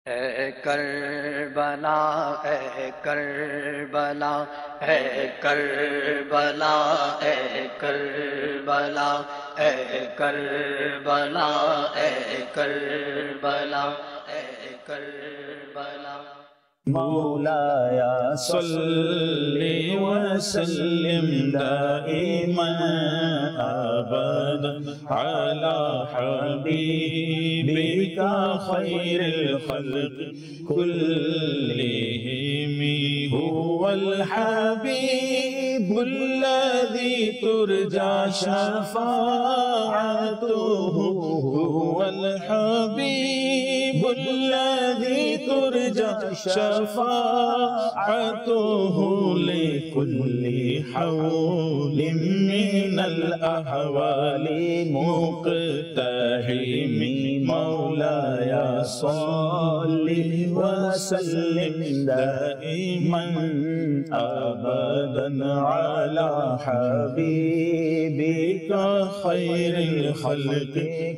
اے کربلا اے کربلا اے کربلا اے کربلا اے کربلا اے کربلا اے کربلا مولایا صلی وسلم دائما ابدا على حبيبك خير الخلق كلهم هو الحبيب الذي ترجى شفاعته هو الحبيب الذي ترجى شفاعته لكل حول من الأحوال مقتحم مولاي صل وسلم دائما أبدا على حبيبك خير الخلق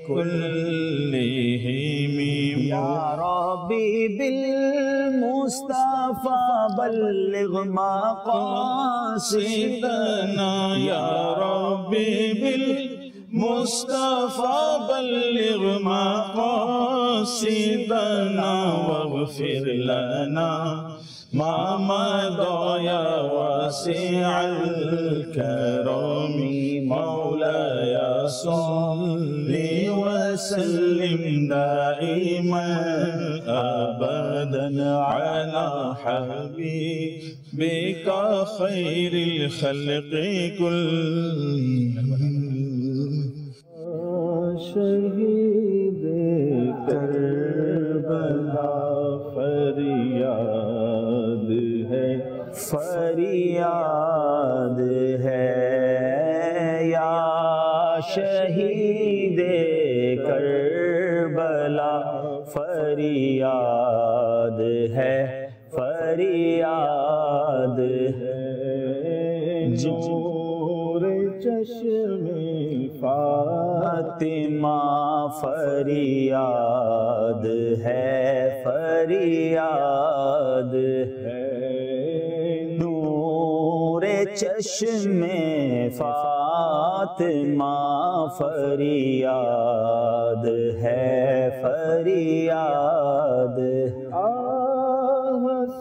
كلهم يا ربي بالمصطفى بلغ مقاصدنا يا ربي بالمصطفى بلغ مقاصدنا واغفر لنا ما مضى يا واسع الكرم مولاي صل وسلم دائما ابدا على حبيبك خير الخلق كلهم شہید کربلا فریاد ہے فریاد ہے یا شہید کربلا فریاد ہے فریاد ہے نور چشم فاطمہ فریاد ہے فریاد ہے نور چشم فاطمہ فریاد ہے فریاد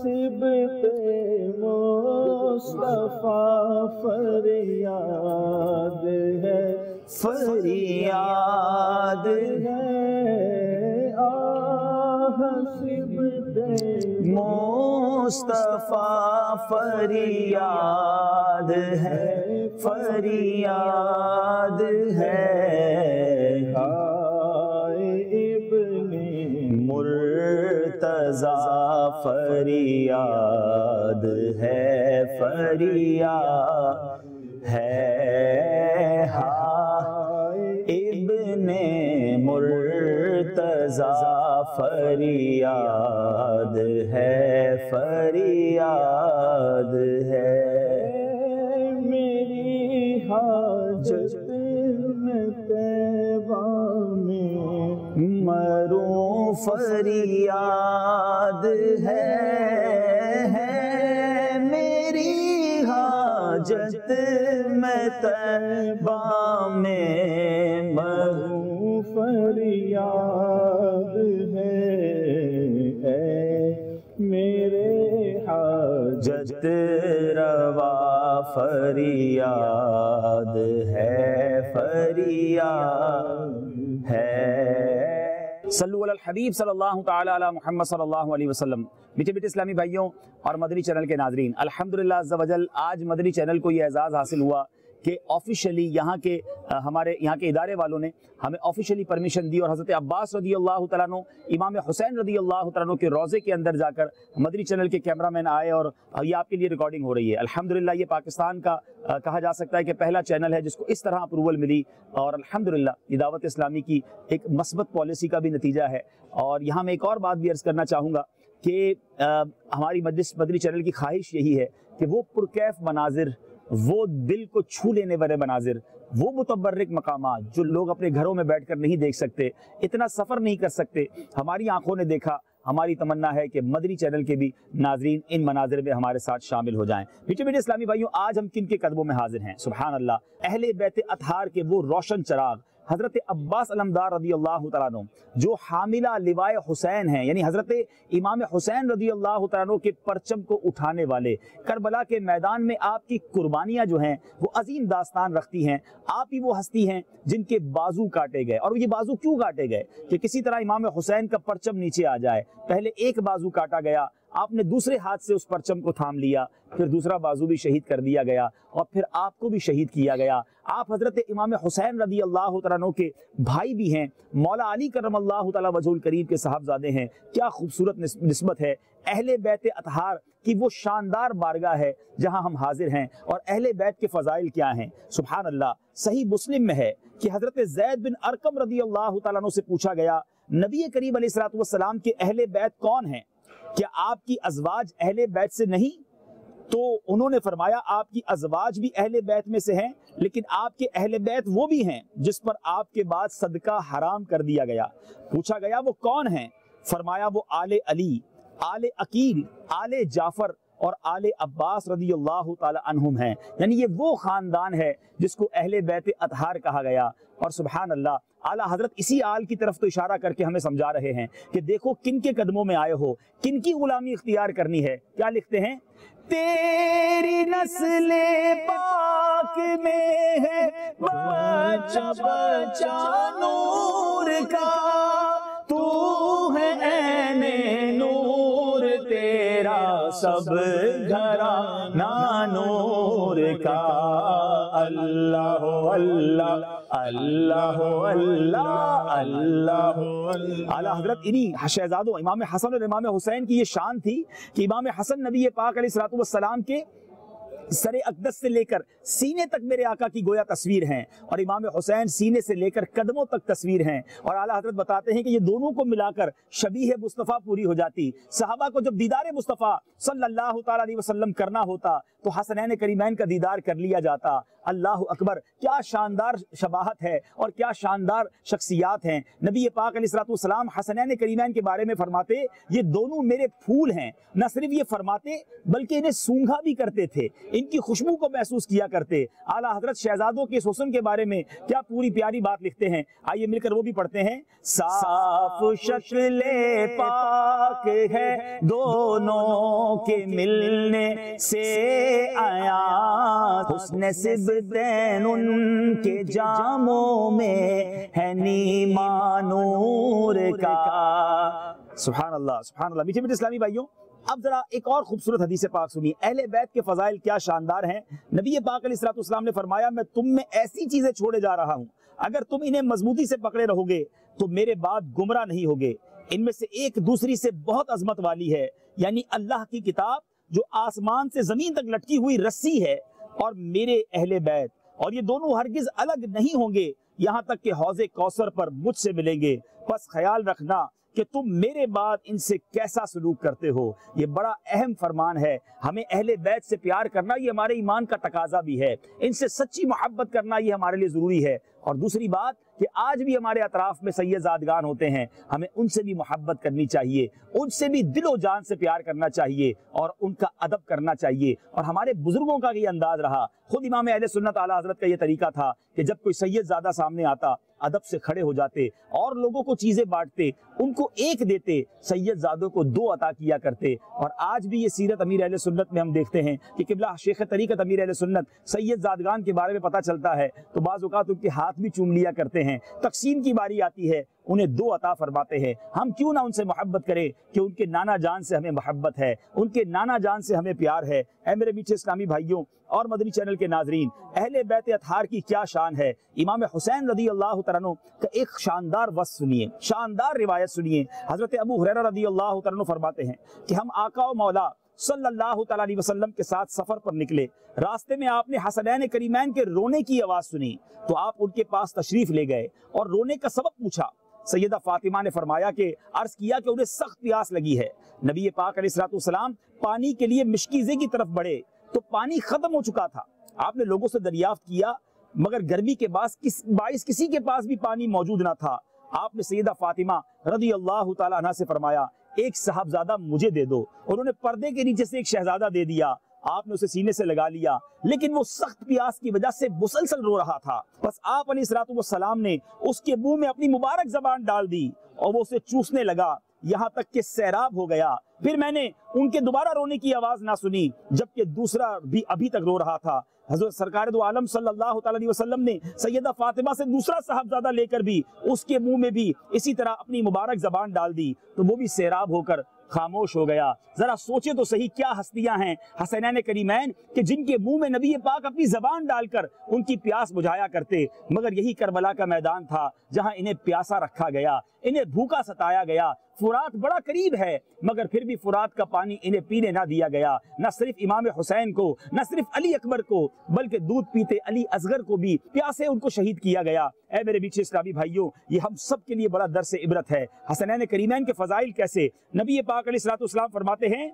صبت مصطفیٰ فریاد ہے فریاد ہے صبت مصطفیٰ فریاد ہے فریاد ہے ابن مرتضیٰ فریاد ہے فریاد ہے ابن مرتضیٰ فریاد ہے فریاد ہے میری حاجت میں طیبہ میں مروں فریاد ہے میری حاجت میں طیبہ میں مروں فریاد ہے میرے حاجت روا فریاد ہے فریاد ہے صلو علی الحبیب صلی اللہ تعالی علی محمد صلی اللہ علیہ وسلم۔ میٹھے میٹھے اسلامی بھائیوں اور مدنی چینل کے ناظرین، الحمدللہ عز و جل آج مدنی چینل کو یہ اعزاز حاصل ہوا کہ آفیشلی یہاں کے ہمارے یہاں کے ادارے والوں نے ہمیں آفیشلی پرمیشن دی اور حضرت عباس رضی اللہ تعالیٰ عنہ، امام حسین رضی اللہ تعالیٰ عنہ کے روضے کے اندر جا کر مدنی چینل کے کیمرہ مین آئے اور یہ آپ کے لیے ریکارڈنگ ہو رہی ہے۔ الحمدللہ یہ پاکستان کا کہا جا سکتا ہے کہ پہلا چینل ہے جس کو اس طرح اپروول ملی، اور الحمدللہ یہ دعوت اسلامی کی ایک مثبت پالیسی کا بھی نتیجہ ہے۔ اور یہاں میں ایک اور بات بھی عرض کرنا چاہوں گا کہ ہماری مدنی چینل کی خواہش یہی ہے کہ وہ پرکیف مناظر، وہ دل کو چھو لینے والے مناظر، وہ متبرک مقامات جو لوگ اپنے گھروں میں بیٹھ کر نہیں دیکھ سکتے، اتنا سفر نہیں کر سکتے، ہماری آنکھوں نے دیکھا، ہماری تمنا ہے کہ مدنی چینل کے بھی ناظرین ان مناظر میں ہمارے ساتھ شامل ہو جائیں۔ میٹھے میٹھے اسلامی بھائیوں، آج ہم کن کے قدموں میں حاضر ہیں؟ سبحان اللہ، اہل بیت اطہار کے وہ روشن چراغ حضرت عباس علمدار رضی اللہ تعالیٰ عنہ، جو حاملہ لوائے حسین ہیں، یعنی حضرت امام حسین رضی اللہ تعالیٰ عنہ کے پرچم کو اٹھانے والے۔ کربلا کے میدان میں آپ کی قربانیاں جو ہیں وہ عظیم داستان رکھتی ہیں۔ آپ ہی وہ ہستی ہیں جن کے بازو کاٹے گئے، اور یہ بازو کیوں کاٹے گئے؟ کہ کسی طرح امام حسین کا پرچم نیچے آ جائے۔ پہلے ایک بازو کاٹا گیا، آپ نے دوسرے ہاتھ سے اس پرچم کو تھام لیا، پھر دوسرا بازو بھی شہید کر دیا گیا، اور پھر آپ کو بھی شہید کیا گیا۔ آپ حضرت امام حسین رضی اللہ تعالیٰ عنہ کے بھائی بھی ہیں، مولا علی کرم اللہ تعالیٰ وجہ الکریم کے صاحبزادے ہیں۔ کیا خوبصورت نسبت ہے اہل بیت اطہار کی، وہ شاندار بارگاہ ہے جہاں ہم حاضر ہیں، اور اہل بیت کے فضائل کیا ہیں۔ سبحان اللہ، صحیح مسلم میں ہے کہ حضرت زید بن ارقم رضی اللہ تعالیٰ عنہ سے پوچھا گیا، نبی کریم علیہ الصلوۃ والسلام کے اہل بیت کون ہیں؟ کیا آپ کی ازواج اہل بیت سے نہیں؟ تو انہوں نے فرمایا آپ کی ازواج بھی اہل بیت میں سے ہیں، لیکن آپ کے اہل بیت وہ بھی ہیں جس پر آپ کے بعد صدقہ حرام کر دیا گیا۔ پوچھا گیا وہ کون ہیں؟ فرمایا وہ آل علی، آل عقیل، آل جعفر اور آل عباس رضی اللہ تعالی عنہم ہیں۔ یعنی یہ وہ خاندان ہے جس کو اہل بیت اطہار کہا گیا۔ اور سبحان اللہ، اعلیٰ حضرت اسی آل کی طرف تو اشارہ کر کے ہمیں سمجھا رہے ہیں کہ دیکھو کن کے قدموں میں آئے ہو، کن کی غلامی اختیار کرنی ہے۔ کیا لکھتے ہیں؟ تیری نسل پاک میں ہے بچہ بچہ نور کا، تو ہے عین نور تیرا سب گھرانہ نور کا۔ اللہ اللہ اللہ اللہ اللہ۔ اعلیٰ حضرت انہی شہزادوں امام حسن اور امام حسین کی یہ شان تھی کہ امام حسن نبی پاک علیہ الصلوۃ والسلام کے سر اقدس سے لے کر سینے تک میرے آقا کی گویا تصویر ہیں، اور امام حسین سینے سے لے کر قدموں تک تصویر ہیں۔ اور اعلیٰ حضرت بتاتے ہیں کہ یہ دونوں کو ملا کر شبیہ مصطفیٰ پوری ہو جاتی۔ صحابہ کو جب دیدار مصطفیٰ صلی اللہ تعالیٰ علیہ وسلم کرنا ہوتا تو حسنین کریمین کا دیدار کر لیا جاتا۔ اللہ اکبر، کیا شاندار شباہت ہے اور کیا شاندار شخصیات ہیں۔ نبی پاک علیہ الصلوۃ والسلام حسنین کریمین کے بارے میں فرماتے یہ دونوں میرے پھول ہیں۔ نہ صرف یہ فرماتے بلکہ انہیں سونگھا بھی کرتے تھے، ان کی خوشبو کو محسوس کیا کرتے۔ اعلیٰ حضرت شہزادوں کے حسن کے بارے میں کیا پوری پیاری بات لکھتے ہیں، آئیے مل کر وہ بھی پڑھتے ہیں۔ صاف شکل پاک ہے دونوں کے ملنے سے آیا، حسن سبتین ان کے جاموں میں ہے نیما نور کا۔ سبحان اللہ سبحان اللہ۔ میٹھے میٹھے اسلامی بھائیوں، اب ذرا ایک اور خوبصورت حدیث پاک سنیے، اہل بیت کے فضائل کیا شاندار ہیں۔ نبی پاک علیہ الصلوۃ والسلام نے فرمایا میں تم میں ایسی چیزیں چھوڑے جا رہا ہوں، اگر تم انہیں مضبوطی سے پکڑے رہو گے تو میرے بعد گمراہ نہیں ہوگے۔ ان میں سے ایک دوسری سے بہت عظمت والی ہے، یعنی اللہ کی کتاب جو آسمان سے زمین تک لٹکی ہوئی رسی ہے، اور میرے اہل بیت، اور یہ دونوں ہرگز الگ نہیں ہوں گے یہاں تک کہ حوض کوثر پر مجھ سے ملیں گے۔ بس خیال رکھنا کہ تم میرے بعد ان سے کیسا سلوک کرتے ہو۔ یہ بڑا اہم فرمان ہے، ہمیں اہل بیت سے پیار کرنا یہ ہمارے ایمان کا تقاضا بھی ہے، ان سے سچی محبت کرنا یہ ہمارے لیے ضروری ہے۔ اور دوسری بات کہ آج بھی ہمارے اطراف میں سید زادگان ہوتے ہیں، ہمیں ان سے بھی محبت کرنی چاہیے، ان سے بھی دل و جان سے پیار کرنا چاہیے، اور ان کا ادب کرنا چاہیے۔ اور ہمارے بزرگوں کا یہ انداز رہا، خود امام اہل سنت اعلیٰ حضرت کا یہ طریقہ تھا کہ جب کوئی سید زادہ سامنے آتا ادب سے کھڑے ہو جاتے اور لوگوں کو چیزیں بانٹتے، ان کو ایک دیتے، سید زادوں کو دو عطا کیا کرتے۔ اور آج بھی یہ سیرت امیر اہل سنت میں ہم دیکھتے ہیں کہ قبلہ شیخ طریقت امیر اہل سنت سید زادگان کے بارے میں پتہ چلتا ہے تو بعض اوقات ان کے ہاتھ بھی چوم لیا کرتے ہیں۔ تقسیم کی باری آتی ہے، انہیں دو عطا فرماتے ہیں۔ ہم کیوں نہ ان سے محبت کریں کہ ان کے نانا جان سے ہمیں محبت ہے، ان کے نانا جان سے ہمیں پیار ہے۔ اے میرے میٹھے اسلامی بھائیوں اور مدنی چینل کے ناظرین، اہل بیت اطہار کی کیا شان ہے۔ امام حسین رضی اللہ تعالیٰ عنہ کا ایک شاندار وصف سنیے، شاندار روایت سنیے۔ حضرت ابو ہریرہ رضی اللہ تعالیٰ عنہ فرماتے ہیں کہ ہم آقا و مولا صلی اللہ تعالیٰ علیہ وسلم کے ساتھ سفر پر نکلے، راستے میں آپ نے حسنین کریمین کے رونے کی آواز سنی تو آپ ان کے پاس تشریف لے گئے اور رونے کا سبب پوچھا۔ سیدہ فاطمہ نے فرمایا کہ عرض کیا کہ انہیں سخت پیاس لگی ہے۔ نبی پاک علیہ الصلوۃ والسلام پانی کے لیے مشکیزے کی طرف بڑھے تو پانی ختم ہو چکا تھا۔ آپ نے لوگوں سے دریافت کیا مگر گرمی کے باعث کسی کے پاس بھی پانی موجود نہ تھا۔ آپ نے سیدہ فاطمہ رضی اللہ تعالیٰ عنہ سے فرمایا ایک صاحبزادہ مجھے دے دو. انہوں نے پردے کے نیچے سے ایک شہزادہ دے دیا, آپ نے اسے سینے سے لگا لیا, لیکن وہ سخت پیاس کی وجہ سے مسلسل رو رہا تھا. بس آپ علیہ الصلوۃ والسلام نے اس کے منہ میں اپنی مبارک زبان ڈال دی اور وہ اسے چوسنے لگا یہاں تک کہ سیراب ہو گیا. پھر میں نے ان کے دوبارہ رونے کی آواز نہ سنی جبکہ دوسرا بھی ابھی تک رو رہا تھا. حضرت سرکار دو عالم صلی اللہ تعالی علیہ وسلم نے سیدہ فاطمہ سے دوسرا صاحبزادہ لے کر بھی اس کے منہ میں بھی اسی طرح اپنی مبارک زبان ڈال دی تو وہ بھی سیراب ہو کر خاموش ہو گیا. ذرا سوچے تو صحیح کیا ہستیاں ہیں حسنین کریمین کہ جن کے منہ میں نبی پاک اپنی زبان ڈال کر ان کی پیاس بجھایا کرتے. مگر یہی کربلا کا میدان تھا جہاں انہیں پیاسا رکھا گیا, انہیں بھوکا ستایا گیا. فرات بڑا قریب ہے مگر پھر بھی فرات کا پانی انہیں پینے نہ دیا گیا. نہ صرف امام حسین کو, نہ صرف علی اکبر کو, بلکہ دودھ پیتے علی اصغر کو بھی پیاسے ان کو شہید کیا گیا. اے میرے میٹھے اسلامی بھائیوں, یہ ہم سب کے لیے بڑا درس عبرت ہے. حسنین کریمین کے فضائل کیسے, نبی پاک علیہ الصلوۃ والسلام فرماتے ہیں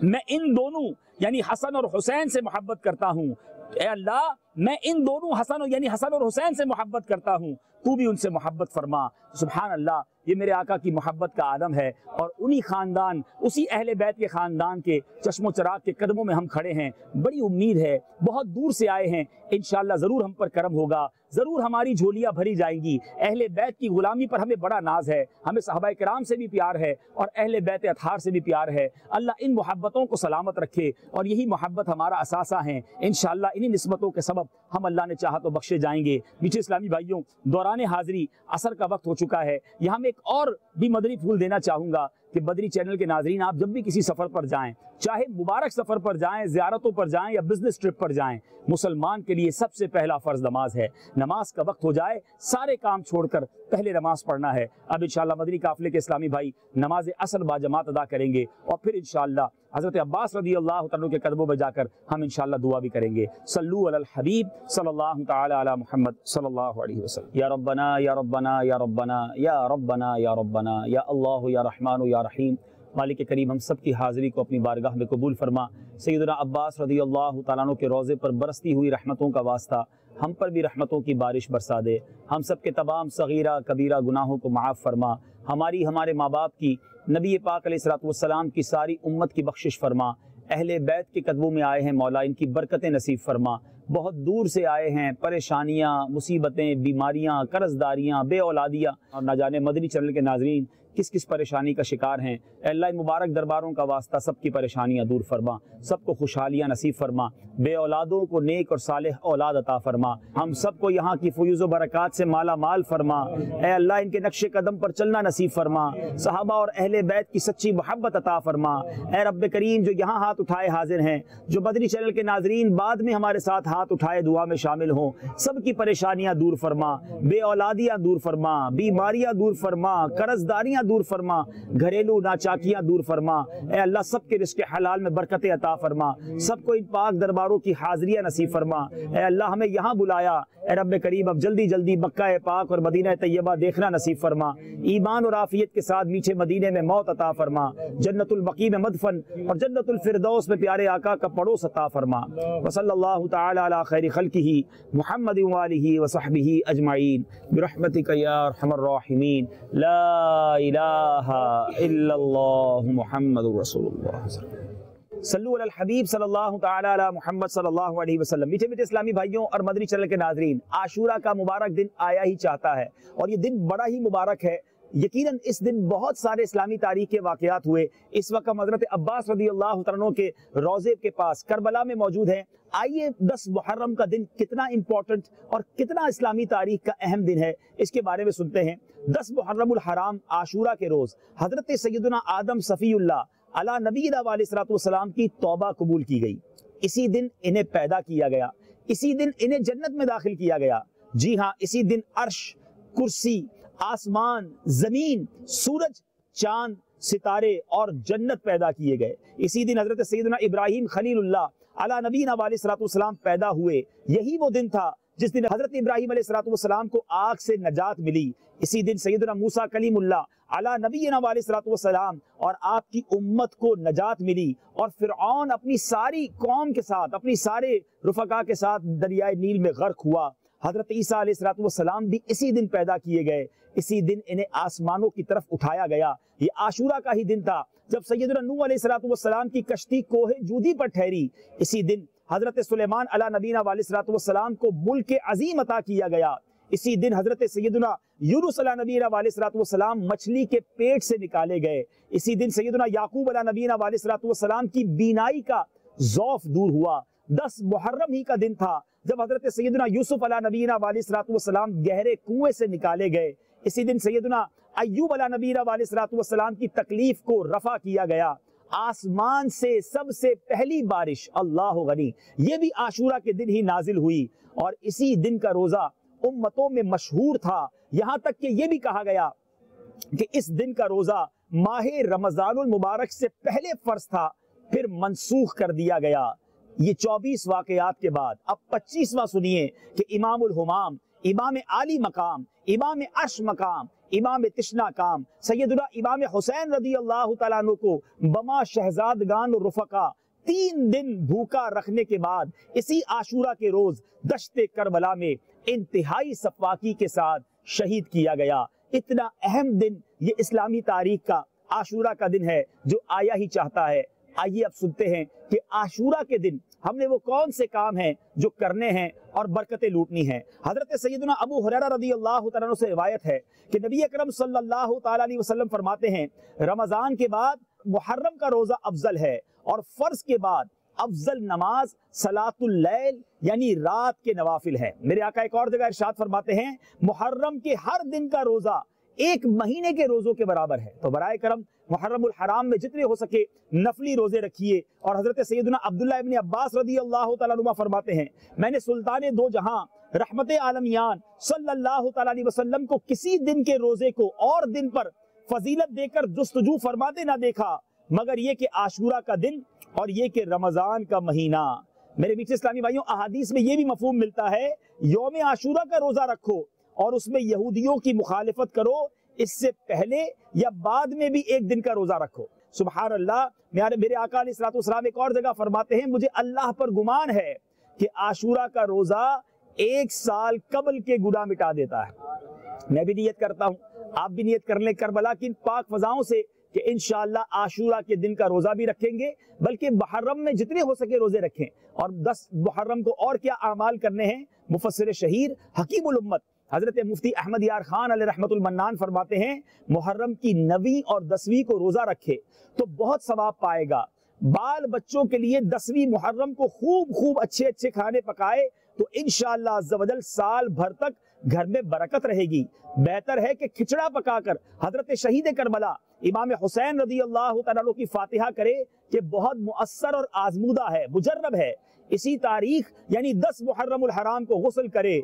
میں ان دونوں یعنی حسن اور حسین سے محبت کرتا ہوں. اے اللہ میں ان دونوں یعنی حسن اور حسین سے محبت کرتا ہوں, تو بھی ان سے محبت فرما. سبحان اللہ, یہ میرے آقا کی محبت کا عالم ہے اور انہی خاندان, اسی اہل بیت کے خاندان کے چشم و چراغ کے قدموں میں ہم کھڑے ہیں. بڑی امید ہے, بہت دور سے آئے ہیں, انشاءاللہ ضرور ہم پر کرم ہوگا, ضرور ہماری جھولیاں بھری جائیں گی. اہل بیت کی غلامی پر ہمیں بڑا ناز ہے, ہمیں صحابہ کرام سے بھی پیار ہے اور اہل بیت اطہار سے بھی پیار ہے. اللہ ان محبتوں کو سلامت رکھے اور یہی محبت ہمارا اثاثہ ہیں. انشاءاللہ انہی نسبتوں کے سبب ہم اللہ نے چاہا تو بخشے جائیں گے. میٹھے اسلامی بھائیوں, دوران حاضری عصر کا وقت ہو چکا ہے. یہاں میں ایک اور بھی مدنی پھول دینا چاہوں گا کہ بدری چینل کے ناظرین, آپ جب بھی کسی سفر پر جائیں, چاہے مبارک سفر پر جائیں, زیارتوں پر جائیں یا بزنس ٹرپ پر جائیں, مسلمان کے لیے سب سے پہلا فرض نماز ہے. نماز کا وقت ہو جائے سارے کام چھوڑ کر پہلے نماز پڑھنا ہے. اب انشاءاللہ مدنی قافلے کے اسلامی بھائی نماز عصر با جماعت ادا کریں گے اور پھر انشاءاللہ حضرت عباس رضی اللہ تعالیٰ کے قدموں میں جا کر ہم انشاءاللہ دعا بھی کریں گے. صلو علی الحبیب صلی اللہ تعالی علی محمد صلی اللہ علیہ وسلم. یا ربنا یا ربنا یا ربنا یا ربنا یا ربنا یا اللہ یا رحمان یا رحیم. مالک کریم ہم سب کی حاضری کو اپنی بارگاہ میں قبول فرما. سیدنا عباس رضی اللہ تعالیٰ عنہ کے روضے پر برستی ہوئی رحمتوں کا واسطہ ہم پر بھی رحمتوں کی بارش برسا دے. ہم سب کے تمام صغیرہ کبیرہ گناہوں کو معاف فرما. ہماری, ہمارے ماں باپ کی, نبی پاک علیہ الصلوۃ والسلام کی ساری امت کی بخشش فرما. اہل بیت کے قدموں میں آئے ہیں مولا, ان کی برکتیں نصیب فرما. بہت دور سے آئے ہیں, پریشانیاں, مصیبتیں, بیماریاں, قرض داریاں, بے اولادیاں اور نہ جانے مدنی چینل کے ناظرین کس کس پریشانی کا شکار ہیں. اے اللہ ان مبارک درباروں کا واسطہ سب کی پریشانیاں دور فرما, سب کو خوشحالیاں نصیب فرما, بے اولادوں کو نیک اور صالح اولاد عطا فرما. ہم سب کو یہاں کی فیوز و برکات سے مالا مال فرما. اے اللہ ان کے نقش قدم پر چلنا نصیب فرما. صحابہ اور اہل بیت کی سچی محبت عطا فرما. اے رب کریم, جو یہاں ہاتھ اٹھائے حاضر ہیں, جو بدری چینل کے ناظرین بعد میں ہمارے ساتھ ہاتھ اٹھائے دعا میں شامل ہوں, سب کی پریشانیاں دور فرما, بے اولادیاں دور فرما, بیماریاں دور فرما, قرض داریاں دور فرما, گھریلو ناچاکیاں دور فرما. اے اللہ سب کے رزق حلال میں برکتیں عطا فرما, سب کو ان پاک درباروں کی حاضریاں نصیب فرما. اے اللہ ہمیں یہاں بلایا, اے رب کریم اب جلدی جلدی مکہ پاک اور مدینہ طیبہ دیکھنا نصیب فرما. ایمان اور عافیت کے ساتھ میٹھے مدینے میں موت عطا فرما. جنت البقیع میں مدفن اور جنت الفردوس میں پیارے آقا کا پڑوس عطا فرما. وصلی اللہ تعالی علی خیر خلقہ محمد وآلہ وصحبہ اجمعین برحمتک یا ارحم الراحمین. لا الہ الا اللہ محمد رسول اللہ. صلو علی الحبیب صلی اللہ تعالی علی محمد صلی اللہ علیہ وسلم. میٹھے میٹھے اسلامی بھائیوں اور مدنی چینل کے ناظرین, عاشورہ کا مبارک دن آیا ہی چاہتا ہے اور یہ دن بڑا ہی مبارک ہے. یقیناً اس دن بہت سارے اسلامی تاریخ کے واقعات ہوئے. اس وقت ہم حضرت عباس رضی اللہ تعالیٰ عنہ کے روضے کے پاس کربلا میں موجود ہیں. آئیے 10 محرم کا دن کتنا امپورٹنٹ اور کتنا اسلامی تاریخ کا اہم دن ہے اس کے بارے میں سنتے ہیں. 10 محرم الحرام عاشورہ کے روز حضرت سیدنا آدم صفی اللہ علی نبینا علیہ الصلوۃ والسلام کی توبہ قبول کی گئی. اسی دن انہیں پیدا کیا گیا, اسی دن انہیں جنت میں داخل کیا گیا. جی ہاں, اسی دن عرش, کرسی, آسمان, زمین, سورج, چاند, ستارے اور جنت پیدا کیے گئے. اسی دن حضرت سیدنا ابراہیم خلیل اللہ علی نبینا علیہ الصلوۃ والسلام پیدا ہوئے. یہی وہ دن تھا جس دن حضرت ابراہیم علیہ الصلوۃ والسلام کو آگ سے نجات ملی. اسی دن سیدنا موسیٰ کلیم اللہ علی نبینا علیہ الصلوۃ والسلام اور آپ کی امت کو نجات ملی اور فرعون اپنی ساری قوم کے ساتھ, اپنی سارے رفقا کے ساتھ دریائے نیل میں غرق ہوا. حضرت عیسیٰ علیہ السلام بھی اسی دن پیدا کیے گئے، اسی دن انہیں آسمانوں کی طرف اٹھایا گیا۔ یہ عاشورہ کا ہی دن تھا جب سیدنا نوح علیہ السلام کی کشتی کوہ جودی پر ٹھہری۔ اسی دن حضرت سلیمان علیہ نبینا علیہ السلام کو ملک عظیم عطا کیا گیا۔ اسی دن حضرت سیدنا یونس علیہ نبینا علیہ السلام مچھلی کے پیٹ سے نکالے گئے۔ اسی دن سیدنا یعقوب علیہ نبینا علیہ السلام کی بینائی کا ضعف دور ہوا۔ 10 محرم ہی کا دن تھا جب حضرت سیدنا یوسف علیہ نبینا علیہ السلام گہرے کنویں سے نکالے گئے۔ اسی دن سیدنا ایوب علیہ نبینا علیہ السلام کی تکلیف کو رفع کیا گیا۔ آسمان سے سب سے پہلی بارش اللہ غنی یہ بھی عاشورہ کے دن ہی نازل ہوئی، اور اسی دن کا روزہ امتوں میں مشہور تھا، یہاں تک کہ یہ بھی کہا گیا کہ اس دن کا روزہ ماہ رمضان المبارک سے پہلے فرض تھا، پھر منسوخ کر دیا گیا۔ یہ 24 واقعات کے بعد اب 25واں سنیے کہ امام الہمام، امام عالی مقام، امام عرش مقام، امام تشنا کام سیدنا امام حسین رضی اللہ تعالیٰ عنہ کو بما شہزادگان و رفقا 3 دن بھوکا رکھنے کے بعد اسی عاشورہ کے روز دشت کربلا میں انتہائی سفاکی کے ساتھ شہید کیا گیا۔ اتنا اہم دن یہ اسلامی تاریخ کا عاشورہ کا دن ہے جو آیا ہی چاہتا ہے۔ آئیے اب سنتے ہیں کہ عاشورہ کے دن ہم نے وہ کون سے کام ہیں جو کرنے ہیں اور برکتیں لوٹنی ہیں۔ حضرت سیدنا ابو ہریرہ رضی اللہ تعالیٰ عنہ سے روایت ہے کہ نبی اکرم صلی اللہ تعالیٰ علیہ وسلم فرماتے ہیں رمضان کے بعد محرم کا روزہ افضل ہے، اور فرض کے بعد افضل نماز صلاۃ اللیل یعنی رات کے نوافل ہے۔ میرے آقا ایک اور جگہ ارشاد فرماتے ہیں محرم کے ہر دن کا روزہ 1 مہینے کے روزوں کے برابر ہے۔ تو برائے کرم محرم الحرام میں جتنے ہو سکے نفلی روزے رکھیے۔ اور حضرت سیدنا عبداللہ ابن عباس رضی اللہ تعالیٰ عنہ فرماتے ہیں میں نے سلطان دو جہاں رحمت عالمیان صلی اللہ تعالیٰ علیہ وسلم کو کسی دن کے روزے کو اور دن پر فضیلت دے کر جستجو فرماتے نہ دیکھا مگر یہ کہ عاشورہ کا دن اور یہ کہ رمضان کا مہینہ۔ میرے میٹھے اسلامی بھائیوں، احادیث میں یہ بھی مفہوم ملتا ہے یوم عاشورہ کا روزہ رکھو اور اس میں یہودیوں کی مخالفت کرو، اس سے پہلے یا بعد میں بھی 1 دن کا روزہ رکھو۔ سبحان اللہ، میرے آقا علیہ السلام ایک اور جگہ فرماتے ہیں مجھے اللہ پر گمان ہے کہ عاشورہ کا روزہ 1 سال قبل کے گناہ مٹا دیتا ہے۔ میں بھی نیت کرتا ہوں، آپ بھی نیت کر لیں کربلا کی پاک فضاؤں سے کہ انشاءاللہ عاشورہ کے دن کا روزہ بھی رکھیں گے، بلکہ محرم میں جتنے ہو سکے روزے رکھیں۔ اور 10 محرم کو اور کیا اعمال کرنے ہیں، مفسر شہیر حکیم الامت حضرت مفتی احمد یار خان علیہ رحمت المنان فرماتے ہیں محرم کی 9ویں اور 10ویں کو روزہ رکھے تو بہت ثواب پائے گا۔ بال بچوں کے لیے 10ویں محرم کو خوب اچھے کھانے پکائے تو انشاءاللہ عز و جل سال بھر تک گھر میں برکت رہے گی۔ بہتر ہے کہ کھچڑا پکا کر حضرت شہید کربلا امام حسین رضی اللہ تعالیٰ عنہ کی فاتحہ کرے کہ بہت مؤثر اور آزمودہ ہے، مجرب ہے۔ اسی تاریخ یعنی 10 محرم الحرام کو غسل کرے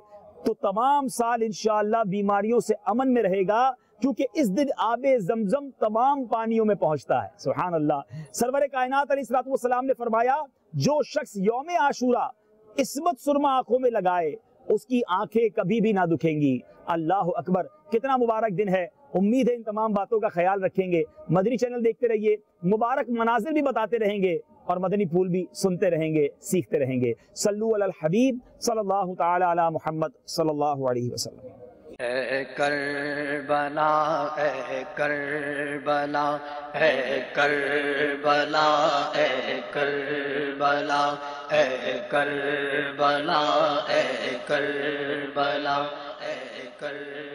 تو تمام سال انشاءاللہ بیماریوں سے امن میں رہے گا، کیونکہ اس دن آب زمزم تمام پانیوں میں پہنچتا ہے۔ سبحان اللہ۔ سرور کائنات علیہ السلام نے فرمایا جو شخص یوم عاشورہ عصمت سرما آنکھوں میں لگائے اس کی آنکھیں کبھی بھی نہ دکھیں گی۔ اللہ اکبر، کتنا مبارک دن ہے۔ امید ہے ان تمام باتوں کا خیال رکھیں گے۔ مدنی چینل دیکھتے رہیے، مبارک مناظر بھی بتاتے رہیں گے اور مدنی پھول بھی سنتے رہیں گے، سیکھتے رہیں گے۔ صلو علی الحبیب صلی اللہ تعالی علی محمد صلی اللہ علیہ وسلم۔ اے کربلا اے کربلا اے کربلا اے کربلا اے کربلا اے کربلا اے کربلا